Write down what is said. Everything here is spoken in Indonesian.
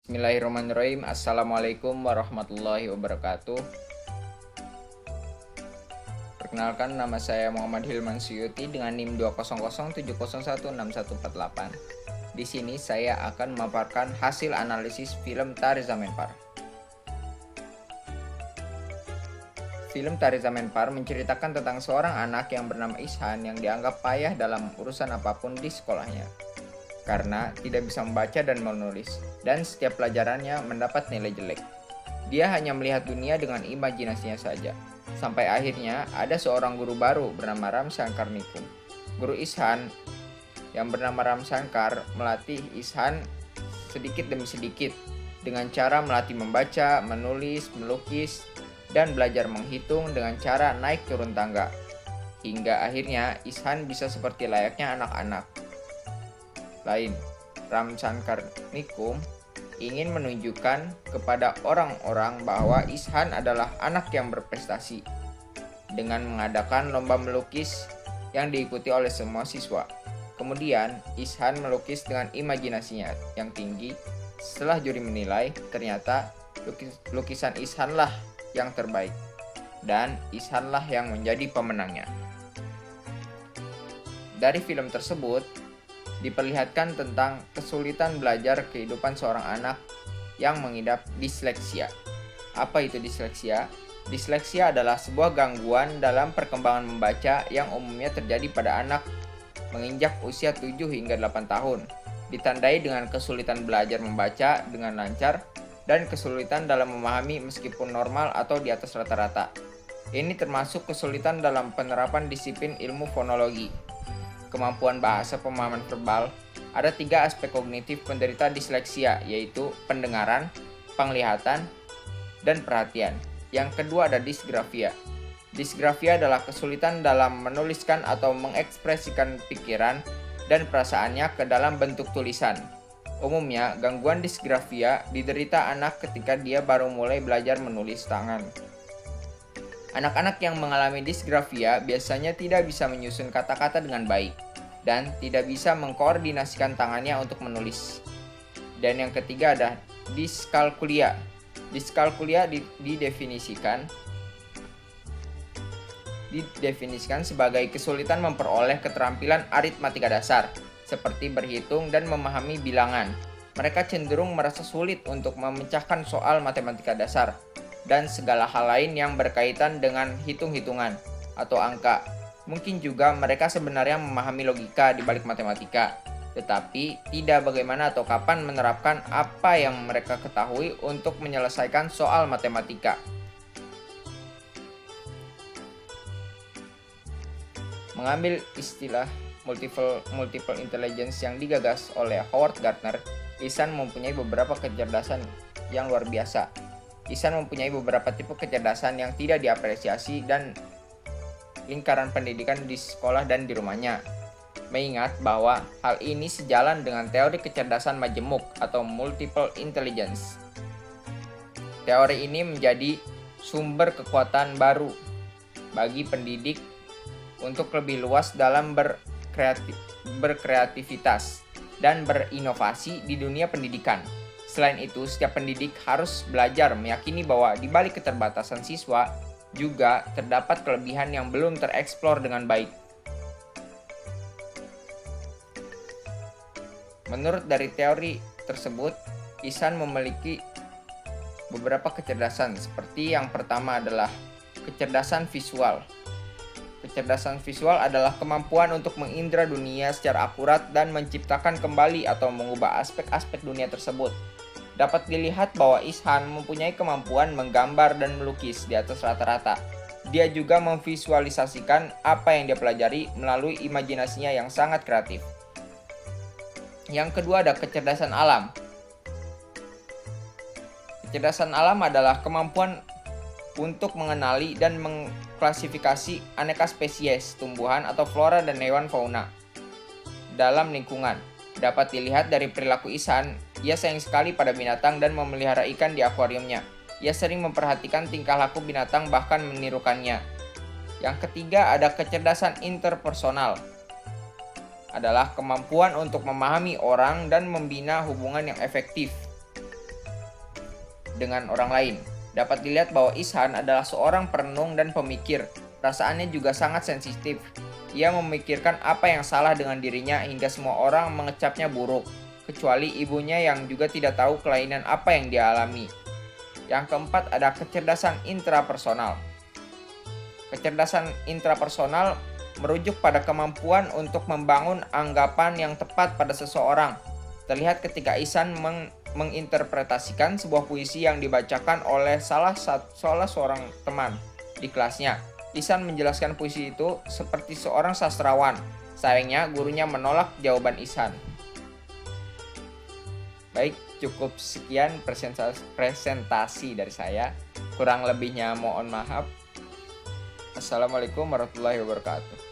Bismillahirrahmanirrahim. Assalamualaikum warahmatullahi wabarakatuh. Perkenalkan, nama saya Muhammad Hilman Suyuti dengan NIM 20070161148. Di sini saya akan memaparkan hasil analisis film Tarzan Menpar. Film Tarzan Menpar menceritakan tentang seorang anak yang bernama Ishan yang dianggap payah dalam urusan apapun di sekolahnya karena tidak bisa membaca dan menulis, dan setiap pelajarannya mendapat nilai jelek. Dia hanya melihat dunia dengan imajinasinya saja. Sampai akhirnya ada seorang guru baru bernama Ram Shankar Nikum. Guru Ishan yang bernama Ram Shankar melatih Ishan sedikit demi sedikit dengan cara melatih membaca, menulis, melukis, dan belajar menghitung dengan cara naik turun tangga. Hingga akhirnya Ishan bisa seperti layaknya anak-anak lain. Ram Shankar Nikum ingin menunjukkan kepada orang-orang bahwa Ishan adalah anak yang berprestasi dengan mengadakan lomba melukis yang diikuti oleh semua siswa. Kemudian Ishan melukis dengan imajinasinya yang tinggi. Setelah juri menilai, ternyata lukisan Ishanlah yang terbaik dan Ishanlah yang menjadi pemenangnya. Dari film tersebut diperlihatkan tentang kesulitan belajar kehidupan seorang anak yang mengidap disleksia. Apa itu disleksia? Disleksia adalah sebuah gangguan dalam perkembangan membaca yang umumnya terjadi pada anak menginjak usia 7 hingga 8 tahun. Ditandai dengan kesulitan belajar membaca dengan lancar dan kesulitan dalam memahami meskipun normal atau di atas rata-rata. Ini termasuk kesulitan dalam penerapan disiplin ilmu fonologi. Kemampuan bahasa pemahaman verbal. Ada 3 aspek kognitif penderita disleksia, yaitu pendengaran, penglihatan, dan perhatian. Yang kedua ada disgrafia. Disgrafia adalah kesulitan dalam menuliskan atau mengekspresikan pikiran dan perasaannya ke dalam bentuk tulisan. Umumnya, gangguan disgrafia diderita anak ketika dia baru mulai belajar menulis tangan. Anak-anak yang mengalami disgrafia biasanya tidak bisa menyusun kata-kata dengan baik dan tidak bisa mengkoordinasikan tangannya untuk menulis. Dan yang ketiga ada diskalkulia. Diskalkulia didefinisikan sebagai kesulitan memperoleh keterampilan aritmatika dasar, seperti berhitung dan memahami bilangan. Mereka cenderung merasa sulit untuk memecahkan soal matematika dasar dan segala hal lain yang berkaitan dengan hitung-hitungan atau angka. Mungkin juga mereka sebenarnya memahami logika di balik matematika, tetapi tidak bagaimana atau kapan menerapkan apa yang mereka ketahui untuk menyelesaikan soal matematika. Mengambil istilah multiple intelligence yang digagas oleh Howard Gardner, Ishan mempunyai beberapa kecerdasan yang luar biasa. Ishan mempunyai beberapa tipe kecerdasan yang tidak diapresiasi dan lingkaran pendidikan di sekolah dan di rumahnya. Mengingat bahwa hal ini sejalan dengan teori kecerdasan majemuk atau multiple intelligence. Teori ini menjadi sumber kekuatan baru bagi pendidik untuk lebih luas dalam berkreativitas dan berinovasi di dunia pendidikan. Selain itu, setiap pendidik harus belajar meyakini bahwa di balik keterbatasan siswa juga terdapat kelebihan yang belum tereksplor dengan baik. Menurut dari teori tersebut, Ishan memiliki beberapa kecerdasan, seperti yang pertama adalah kecerdasan visual. Kecerdasan visual adalah kemampuan untuk mengindra dunia secara akurat dan menciptakan kembali atau mengubah aspek-aspek dunia tersebut. Dapat dilihat bahwa Ishan mempunyai kemampuan menggambar dan melukis di atas rata-rata. Dia juga memvisualisasikan apa yang dia pelajari melalui imajinasinya yang sangat kreatif. Yang kedua ada kecerdasan alam. Kecerdasan alam adalah kemampuan untuk mengenali dan mengklasifikasi aneka spesies tumbuhan atau flora dan hewan fauna dalam lingkungan. Dapat dilihat dari perilaku Ishan, ia sayang sekali pada binatang dan memelihara ikan di akuariumnya. Ia sering memperhatikan tingkah laku binatang bahkan menirukannya. Yang ketiga ada kecerdasan interpersonal. Adalah kemampuan untuk memahami orang dan membina hubungan yang efektif. dengan orang lain. Dapat dilihat bahwa Ihsan adalah seorang perenung dan pemikir. Perasaannya juga sangat sensitif. Ia memikirkan apa yang salah dengan dirinya hingga semua orang mengecapnya buruk, kecuali ibunya yang juga tidak tahu kelainan apa yang dia alami. Yang keempat ada kecerdasan intrapersonal. Kecerdasan intrapersonal merujuk pada kemampuan untuk membangun anggapan yang tepat pada seseorang. Terlihat ketika Ihsan menginterpretasikan sebuah puisi yang dibacakan oleh salah seorang teman di kelasnya. Ihsan menjelaskan puisi itu seperti seorang sastrawan. Sayangnya gurunya menolak jawaban Ihsan. Baik, cukup sekian presentasi dari saya. Kurang lebihnya mohon maaf. Assalamualaikum warahmatullahi wabarakatuh.